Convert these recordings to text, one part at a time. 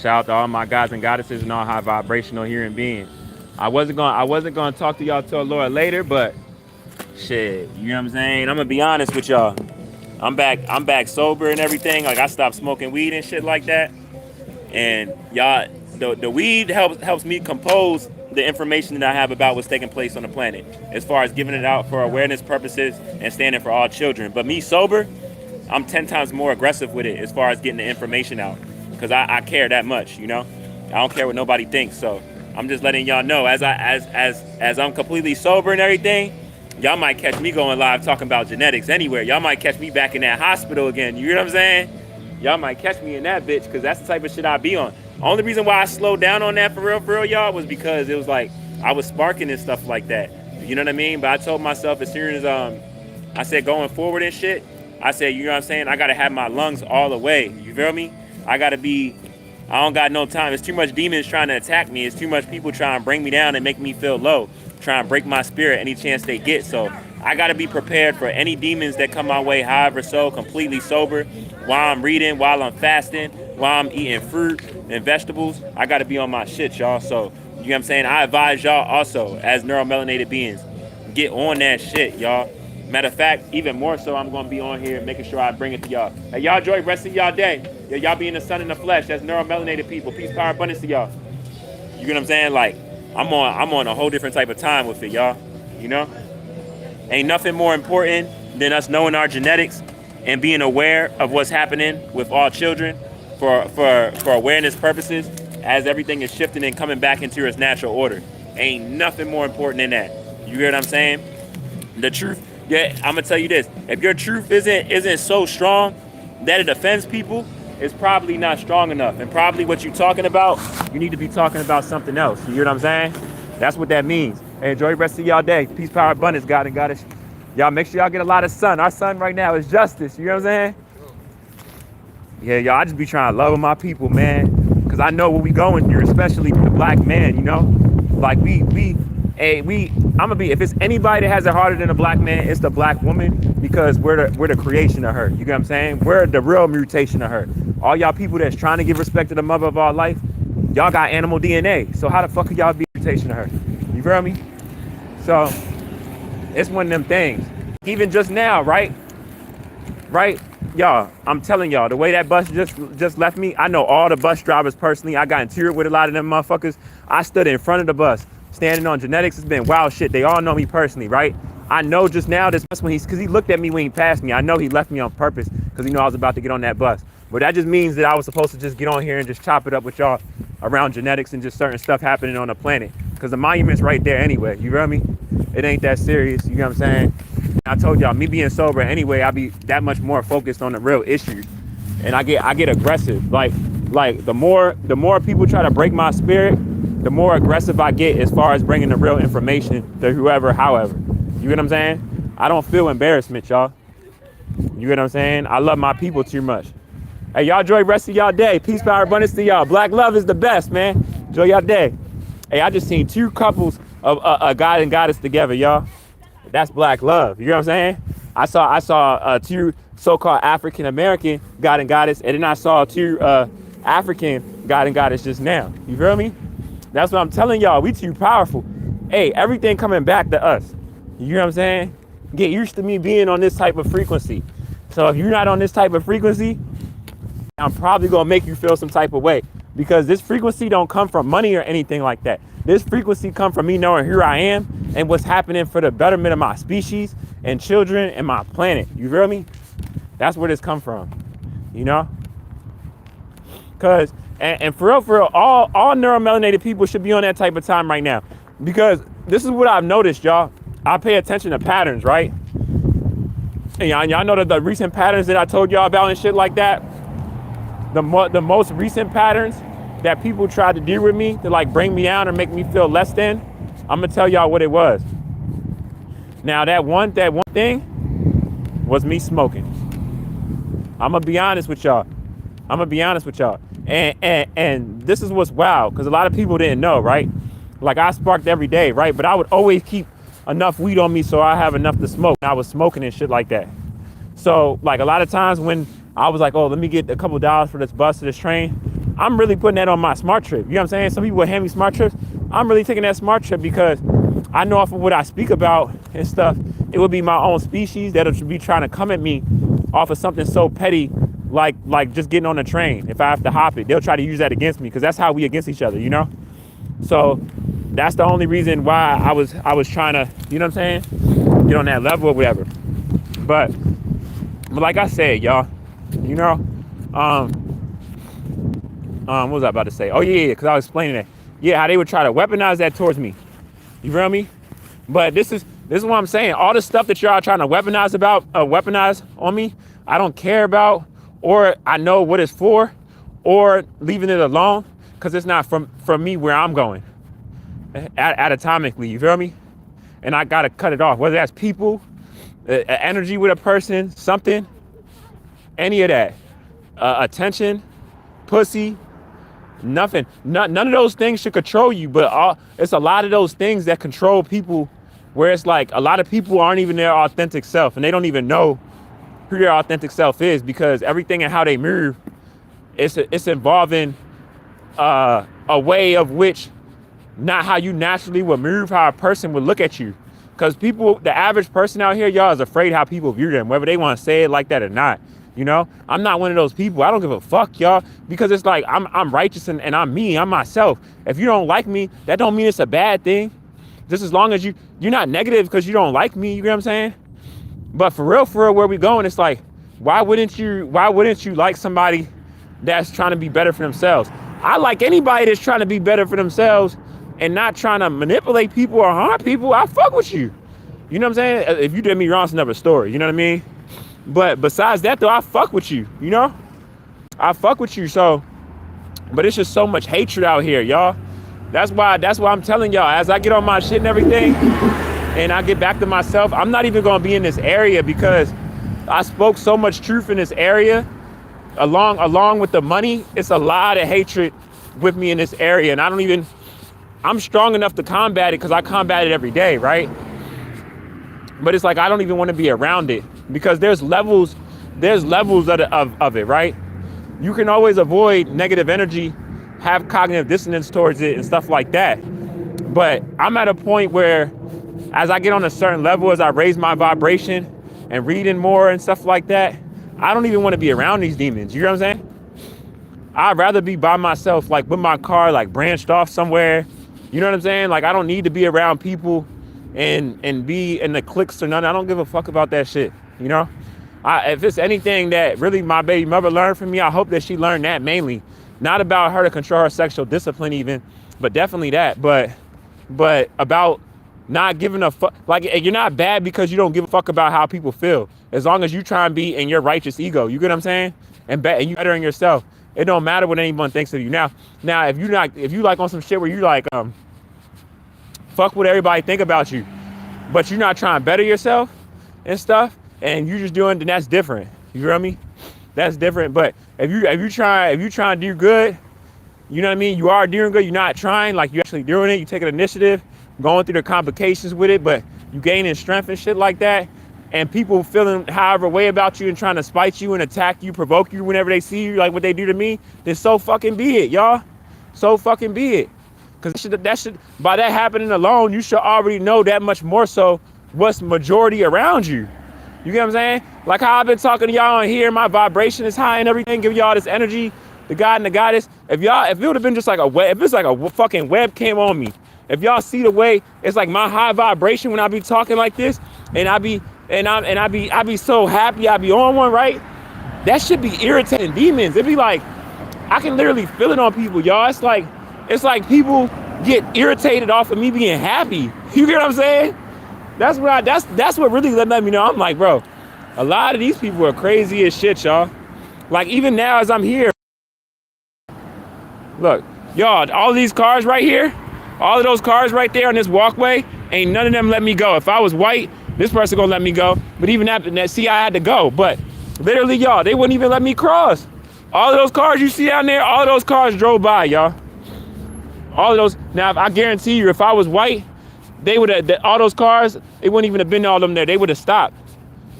Shout out to all my gods and goddesses and all high vibrational human beings. I wasn't gonna talk to y'all till a little later, but shit, you know what I'm saying? I'm gonna be honest with y'all. I'm back sober and everything. Like I stopped smoking weed and shit like that. And y'all, the weed helps me compose the information that I have about what's taking place on the planet, as far as giving it out for awareness purposes and standing for all children. But me sober, I'm 10 times more aggressive with it as far as getting the information out, because I care that much, you know. I don't care what nobody thinks. So I'm just letting y'all know, as I'm completely sober and everything, y'all might catch me going live talking about genetics anywhere. Y'all might catch me back in that hospital again. You know what I'm saying? Y'all might catch me in that bitch, because that's the type of shit I be on. Only reason why I slowed down on that for real, y'all, was because it was like I was sparking and stuff like that. You know what I mean? But I told myself, as soon as I said going forward and shit, I said, you know what I'm saying? I gotta have my lungs all the way. You feel me? I don't got no time. It's too much demons trying to attack me. It's too much people trying to bring me down and make me feel low, trying to break my spirit any chance they get. So I got to be prepared for any demons that come my way, however so, completely sober, while I'm reading, while I'm fasting, while I'm eating fruit and vegetables. I got to be on my shit, y'all. So, you know what I'm saying? I advise y'all also, as neuromelanated beings, get on that shit, y'all. Matter of fact, even more so, I'm going to be on here making sure I bring it to y'all. Hey, y'all enjoy the rest of y'all day. Yeah, y'all be in the sun and the flesh. That's neuromelanated people. Peace, power, abundance to y'all. You know what I'm saying? Like, I'm on a whole different type of time with it, y'all. You know? Ain't nothing more important than us knowing our genetics and being aware of what's happening with all children for awareness purposes, as everything is shifting and coming back into its natural order. Ain't nothing more important than that. You hear what I'm saying? The truth. Yeah, I'm gonna tell you this. If your truth isn't so strong that it offends people, it's probably not strong enough. And probably what you're talking about, you need to be talking about something else. You hear what I'm saying? That's what that means. Hey, enjoy the rest of y'all day. Peace, power, abundance, God and Goddess. Y'all make sure y'all get a lot of sun. Our sun right now is justice. You know what I'm saying? Yeah, y'all, I just be trying to love my people, man. Because I know what we going through, especially the black man, you know? Like, I'm gonna be, if it's anybody that has it harder than a black man, it's the black woman, because we're the creation of her. You get what I'm saying? We're the real mutation of her. All y'all people that's trying to give respect to the mother of our life, y'all got animal DNA. So how the fuck could y'all be a mutation of her? You feel me? So it's one of them things. Even just now, right? Y'all, I'm telling y'all, the way that bus just left me, I know all the bus drivers personally. I got into it with a lot of them motherfuckers. I stood in front of the bus, standing on genetics. It's been wild shit. They all know me personally, right? I know just now this bus, because he looked at me when he passed me. I know he left me on purpose, because he knew I was about to get on that bus. But that just means that I was supposed to just get on here and just chop it up with y'all around genetics and just certain stuff happening on the planet. Because the monument's right there anyway. You feel me? It ain't that serious. You know what I'm saying? I told y'all, me being sober anyway, I be that much more focused on the real issues. And I get aggressive. Like the more people try to break my spirit, the more aggressive I get as far as bringing the real information to whoever, however. You get what I'm saying? I don't feel embarrassment, y'all. You get what I'm saying? I love my people too much. Hey, y'all enjoy the rest of y'all day. Peace, power, abundance to y'all. Black love is the best, man. Enjoy y'all day. Hey, I just seen two couples of a god and goddess together, y'all. That's black love. You know what I'm saying? I saw two so-called African American god and goddess, and then I saw two African god and goddess just now. You feel me? That's what I'm telling y'all. We too powerful. Hey, everything coming back to us. You know what I'm saying? Get used to me being on this type of frequency. So if you're not on this type of frequency, I'm probably gonna make you feel some type of way, because this frequency don't come from money or anything like that. This frequency come from me knowing who I am and what's happening for the betterment of my species and children and my planet. You feel me? That's where this come from, you know? Cause, and for real, all neuromelanated people should be on that type of time right now, because this is what I've noticed, y'all. I pay attention to patterns, right? And y'all know that the recent patterns that I told y'all about and shit like that, the most recent patterns that people tried to do with me to like bring me down or make me feel less than, I'm gonna tell y'all what it was. Now that one thing was me smoking. I'm gonna be honest with y'all. And this is what's wild, because a lot of people didn't know, right? Like, I sparked every day, right? But I would always keep enough weed on me so I have enough to smoke. I was smoking and shit like that. So like a lot of times when I was like, oh, let me get a couple dollars for this bus or this train, I'm really putting that on my smart trip. You know what I'm saying? Some people hand me smart trips. I'm really taking that smart trip because I know off of what I speak about and stuff, it would be my own species that would be trying to come at me off of something so petty, like just getting on a train. If I have to hop it, they'll try to use that against me because that's how we against each other, you know? So that's the only reason why I was trying to, you know what I'm saying, get on that level or whatever. But like I said, y'all, you know, what was I about to say? Oh yeah, because I was explaining that. Yeah, how they would try to weaponize that towards me. You feel me? But this is what I'm saying. All the stuff that y'all trying to weaponize on me, I don't care about, or I know what it's for, or leaving it alone, because it's not from me where I'm going. Atomically, you feel me? And I gotta cut it off. Whether that's people, energy with a person, something, any of that, attention, pussy. Nothing. None of those things should control you, but it's a lot of those things that control people, where it's like a lot of people aren't even their authentic self, and they don't even know who their authentic self is, because everything and how they move, it's involving a way of which not how you naturally would move, how a person would look at you. Because people, the average person out here, y'all, is afraid how people view them, whether they want to say it like that or not. You know, I'm not one of those people. I don't give a fuck, y'all, because it's like I'm righteous and I'm me. I'm myself. If you don't like me, that don't mean it's a bad thing. Just as long as you're not negative because you don't like me. You know what I'm saying? But for real, where we going, it's like, why wouldn't you like somebody that's trying to be better for themselves? I like anybody that's trying to be better for themselves and not trying to manipulate people or harm people. I fuck with you. You know what I'm saying? If you did me wrong, it's another story. You know what I mean? But besides that, though, I fuck with you, you know? I fuck with you, so. But it's just so much hatred out here, y'all. That's why I'm telling y'all, as I get on my shit and everything, and I get back to myself, I'm not even gonna be in this area, because I spoke so much truth in this area. Along with the money, it's a lot of hatred with me in this area, and I'm strong enough to combat it, because I combat it every day, right? But it's like, I don't even want to be around it, because there's levels of it, right? You can always avoid negative energy, have cognitive dissonance towards it and stuff like that. But I'm at a point where, as I get on a certain level, as I raise my vibration and reading more and stuff like that, I don't even want to be around these demons. You know what I'm saying? I'd rather be by myself, like with my car, like branched off somewhere. You know what I'm saying? Like, I don't need to be around people and be in the cliques or nothing. I don't give a fuck about that shit, you know? If it's anything that really my baby mother learned from me, I hope that she learned that mainly. Not about her to control her sexual discipline even, but definitely that. But about not giving a fuck. Like, you're not bad because you don't give a fuck about how people feel. As long as you try and be in your righteous ego, you get what I'm saying? And you better in yourself. It don't matter what anyone thinks of you. Now, if you like on some shit where you like, fuck what everybody think about you, but you're not trying to better yourself and stuff, and you just doing, then that's different. You feel me? That's different. But if you try to do good, you know what I mean? You are doing good. You're not trying, like, you actually doing it. You take an initiative, going through the complications with it, but you gaining strength and shit like that. And people feeling however way about you and trying to spite you and attack you, provoke you whenever they see you, like what they do to me, then so fucking be it, y'all. So fucking be it. Because that should, by that happening alone, you should already know that much more so what's majority around you. You get what I'm saying? Like how I've been talking to y'all on here, my vibration is high and everything, giving y'all this energy, the God and the Goddess. If it would have been just like a web, if it's like a fucking webcam on me, if y'all see the way it's like my high vibration when I be talking like this, and I be so happy, I be on one, right? That should be irritating demons. It'd be like, I can literally feel it on people, y'all. It's like people get irritated off of me being happy. You get what I'm saying? That's what really let me know. I'm like, bro, a lot of these people are crazy as shit, y'all. Like, even now as I'm here, look, y'all, all these cars right here, all of those cars right there on this walkway, ain't none of them let me go. If I was white, this person gonna let me go. But even after that, see, I had to go. But literally, y'all, they wouldn't even let me cross. All of those cars you see down there, all of those cars drove by, y'all. All of those. Now, I guarantee you, if I was white, they would have, all those cars, it wouldn't even have been all of them there. They would have stopped.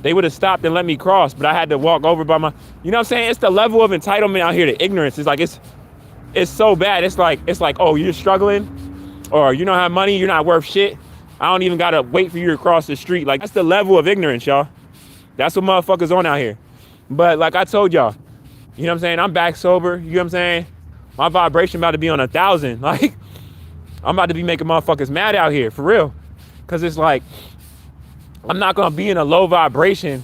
They would have stopped and let me cross, but I had to walk over by my, you know what I'm saying? It's the level of entitlement out here, the ignorance. It's like, it's so bad. It's like, oh, you're struggling, or you don't have money, you're not worth shit. I don't even gotta wait for you to cross the street. Like, that's the level of ignorance, y'all. That's what motherfuckers on out here. But like I told y'all, you know what I'm saying? I'm back sober. You know what I'm saying? My vibration about to be on 1,000. Like, I'm about to be making motherfuckers mad out here, for real. Cause it's like, I'm not gonna be in a low vibration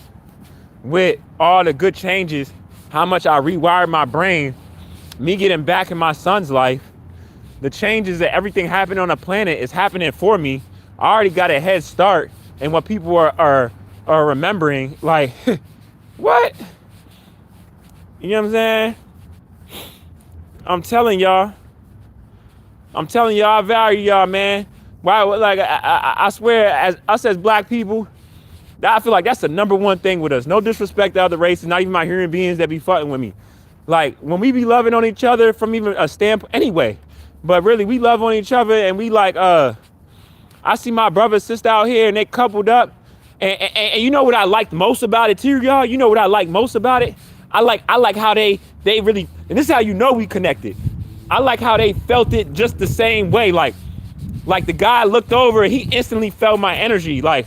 with all the good changes, how much I rewired my brain, me getting back in my son's life, the changes that everything happening on the planet is happening for me. I already got a head start, and what people are remembering, like, what? You know what I'm saying? I'm telling y'all, I value y'all, man. Why? Like, I swear, as us as black people, I feel like that's the number one thing with us. No disrespect to other races, not even my human beings that be fucking with me. Like, when we be loving on each other from even a standpoint, anyway, but really, we love on each other, and we like, I see my brother and sister out here, and they coupled up, and you know what I liked most about it too, y'all? You know what I like most about it? I like how they really, and this is how you know we connected. I like how they felt it just the same way. Like the guy looked over and he instantly felt my energy. Like,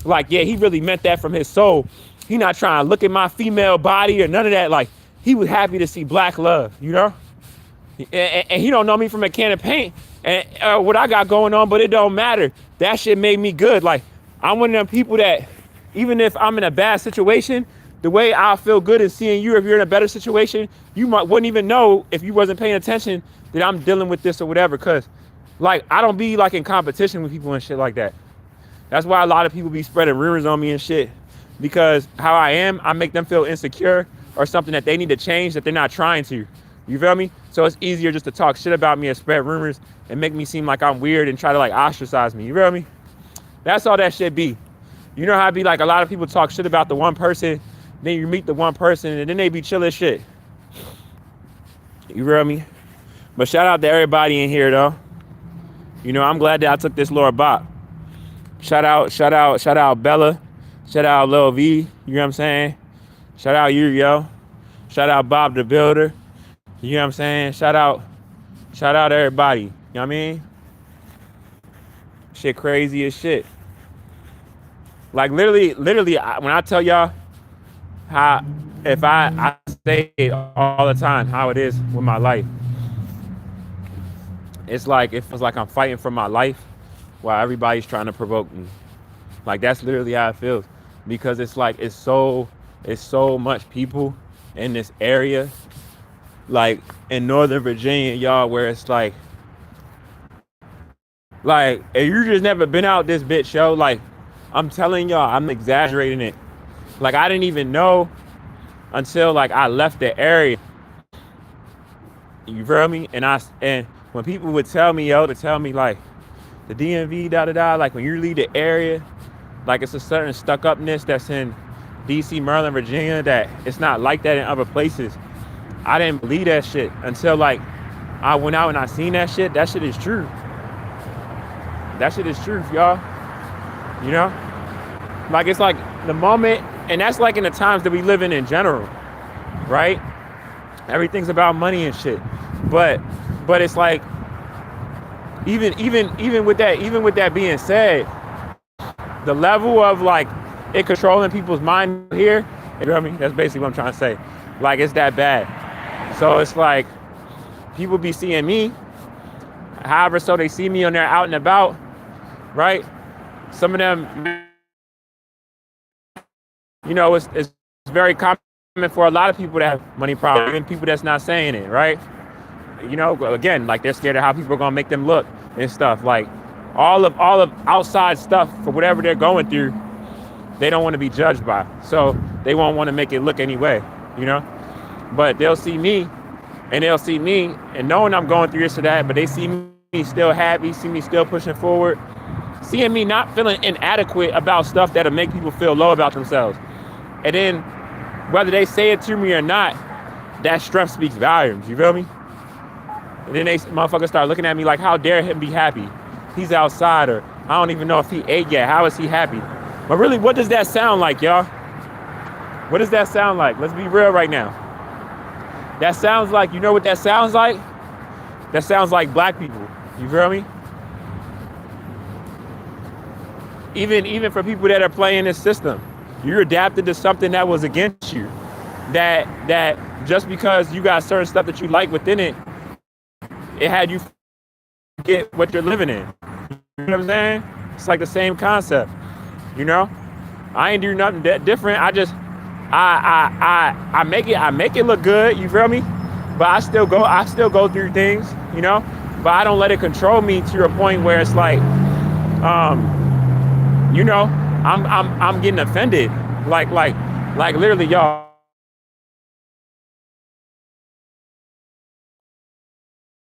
yeah, he really meant that from his soul. He not trying to look at my female body or none of that. Like, he was happy to see black love, you know? And he don't know me from a can of paint and what I got going on, but it don't matter. That shit made me good. Like, I'm one of them people that, even if I'm in a bad situation, the way I feel good is seeing you. If you're in a better situation, you wouldn't even know if you wasn't paying attention that I'm dealing with this or whatever. Cause like, I don't be like in competition with people and shit like that. That's why a lot of people be spreading rumors on me and shit, because how I am, I make them feel insecure or something that they need to change that they're not trying to. You feel me? So it's easier just to talk shit about me and spread rumors and make me seem like I'm weird and try to like ostracize me. You feel me? That's all that shit be. You know how it be, like, a lot of people talk shit about the one person, then you meet the one person and then they be chill as shit. You feel me? But shout out to everybody in here though. You know, I'm glad that I took this Laura Bop. Shout out Bella. Shout out Lil V. You know what I'm saying? Shout out you, yo. Shout out Bob the Builder. You know what I'm saying? Shout out everybody. You know what I mean? Shit crazy as shit. Like, literally, when I tell y'all how, if I say it all the time, how it is with my life. It's like, it feels like I'm fighting for my life while everybody's trying to provoke me. Like, that's literally how it feels. Because it's like, it's so much people in this area, like in Northern Virginia, y'all, where it's like if you just never been out this bitch, yo, like, I'm telling y'all, I'm exaggerating it. Like, I didn't even know until like I left the area. You feel me? And when people would tell me, yo, like, the DMV, like, when you leave the area, like, it's a certain stuck-upness that's in DC, Maryland, Virginia, that it's not like that in other places. I didn't believe that shit until, like, I went out and I seen that shit. That shit is true. That shit is truth, y'all. You know? Like, it's like the moment, and that's like in the times that we live in general, right? Everything's about money and shit. But it's like, even with that being said, the level of like it controlling people's mind here, you know what I mean? That's basically what I'm trying to say. Like, it's that bad. So it's like people be seeing me, however, so they see me on there out and about, right? Some of them, you know, it's very common for a lot of people to have money problems, even people that's not saying it, right? You know, again, like, they're scared of how people are gonna make them look and stuff. Like, all of outside stuff for whatever they're going through, they don't want to be judged by. So they won't want to make it look anyway, you know? But they'll see me and knowing I'm going through this or that, but they see me still happy, see me still pushing forward, seeing me not feeling inadequate about stuff that'll make people feel low about themselves. And then whether they say it to me or not, that strength speaks volumes, you feel me? And then they motherfuckers start looking at me like, how dare him be happy? He's outside, or I don't even know if he ate yet. How is he happy? But really, what does that sound like, y'all? What does that sound like? Let's be real right now. That sounds like, you know what that sounds like? That sounds like black people. You feel me? Even for people that are playing this system, you're adapted to something that was against you. That just because you got certain stuff that you like within it, it had you forget what you're living in. You know what I'm saying? It's like the same concept. You know, I ain't do nothing that different. I make it look good. You feel me? But I still go through things. You know, but I don't let it control me to a point where it's like, you know, I'm getting offended. Like literally, y'all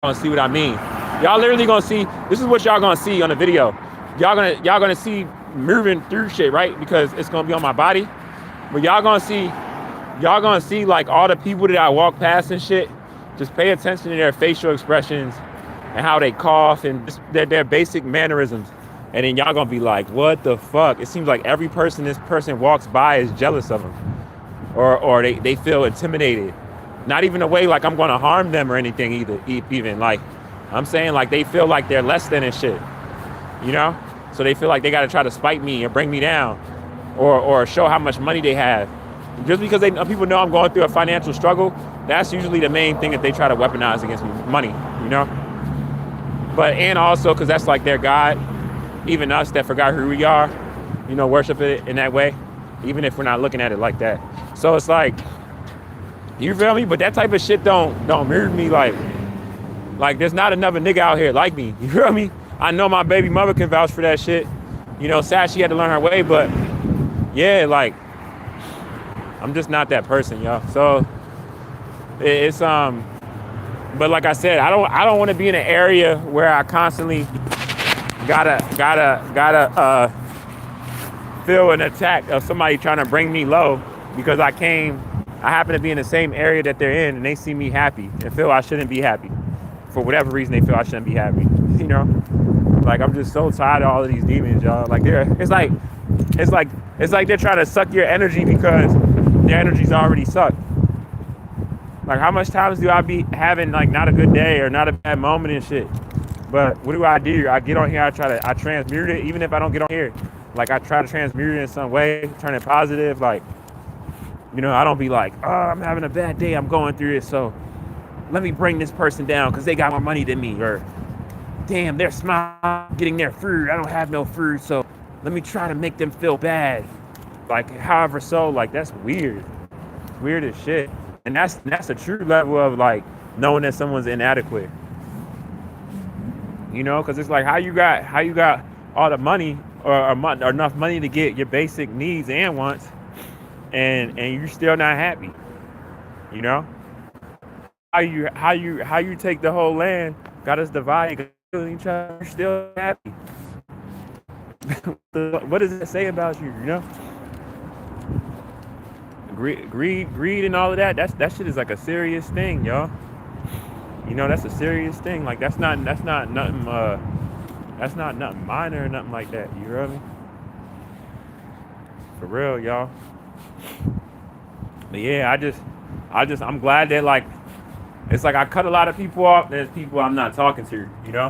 gonna see what I mean. Y'all literally gonna see. This is what y'all gonna see on the video. Y'all gonna see moving through shit, right? Because it's gonna be on my body. But y'all gonna see like all the people that I walk past and shit. Just pay attention to their facial expressions and how they cough and just their basic mannerisms. And then y'all gonna be like, what the fuck? It seems like every person this person walks by is jealous of them. Or they feel intimidated. Not even a way like I'm gonna harm them or anything either. Even like, I'm saying like they feel like they're less than and shit. You know? So they feel like they gotta try to spite me or bring me down. Or show how much money they have. Just because people know I'm going through a financial struggle, that's usually the main thing that they try to weaponize against me. Money, you know? But, and also because that's like their God. Even us that forgot who we are, you know, worship it in that way, even if we're not looking at it like that. So it's like, you feel me? But that type of shit don't move me. Like there's not another nigga out here like me. You feel me? I know my baby mother can vouch for that shit. You know, sad she had to learn her way, but yeah, like I'm just not that person, y'all. So it's but like I said, I don't want to be in an area where I constantly gotta feel an attack of somebody trying to bring me low because I happen to be in the same area that they're in and they see me happy and feel I shouldn't be happy. For whatever reason they feel I shouldn't be happy. You know? Like I'm just so tired of all of these demons, y'all. Like it's like they're trying to suck your energy because their energy's already sucked. Like how much times do I be having like not a good day or not a bad moment and shit? But what do? I get on here, I transmute it, even if I don't get on here. Like I try to transmute it in some way, turn it positive. Like, you know, I don't be like, oh, I'm having a bad day, I'm going through it, so let me bring this person down because they got more money than me. Or, damn, they're smiling, getting their food, I don't have no food, so let me try to make them feel bad. Like, however so, like, that's weird. Weird as shit. And that's a true level of, like, knowing that someone's inadequate. You know, because it's like how you got all the money or enough money to get your basic needs and wants, and you're still not happy. You know, how you take the whole land, got us divided, each other, you're still happy. What does that say about you? You know, greed, and all of that. That shit is like a serious thing, y'all. You know, that's a serious thing. Like that's not nothing minor or nothing like that. You hear me? For real, y'all. But yeah, I'm glad that like it's like I cut a lot of people off. There's people I'm not talking to, you know?